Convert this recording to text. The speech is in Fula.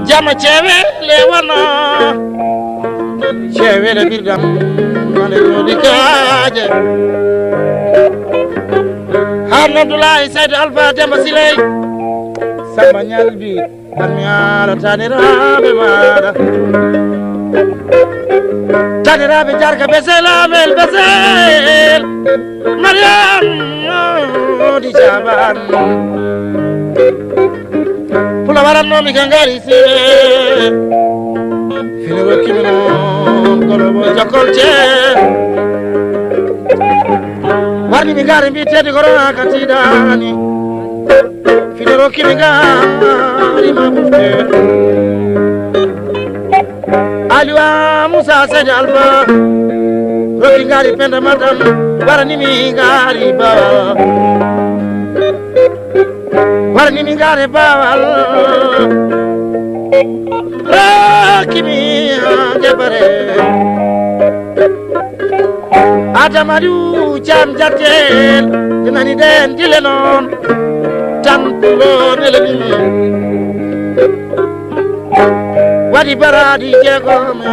jama cewe lewana cewe le birdam mane jodi kaaje Harna Abdoulaye Saydou Alpha Demba Siley samba ñalbi barmiala taniraɓe maɗa taniraɓe jarka besel amel besel mariam di jaban pula warannomi ka ngari siwe fini rokkimi noon golobo jokkolce warni mi ngari mbitede korona ka tiɗani fini rokkimi ngari ma ɓufte aliwa moussa Saydou Alpha rokki ngari penda madam waranimi ngari bawal waranimi ngari bawal rokkimi jebare Adamadiou Thiam Diattel dinani den dile noon tan pulo nelenimi wadi baradi jeegome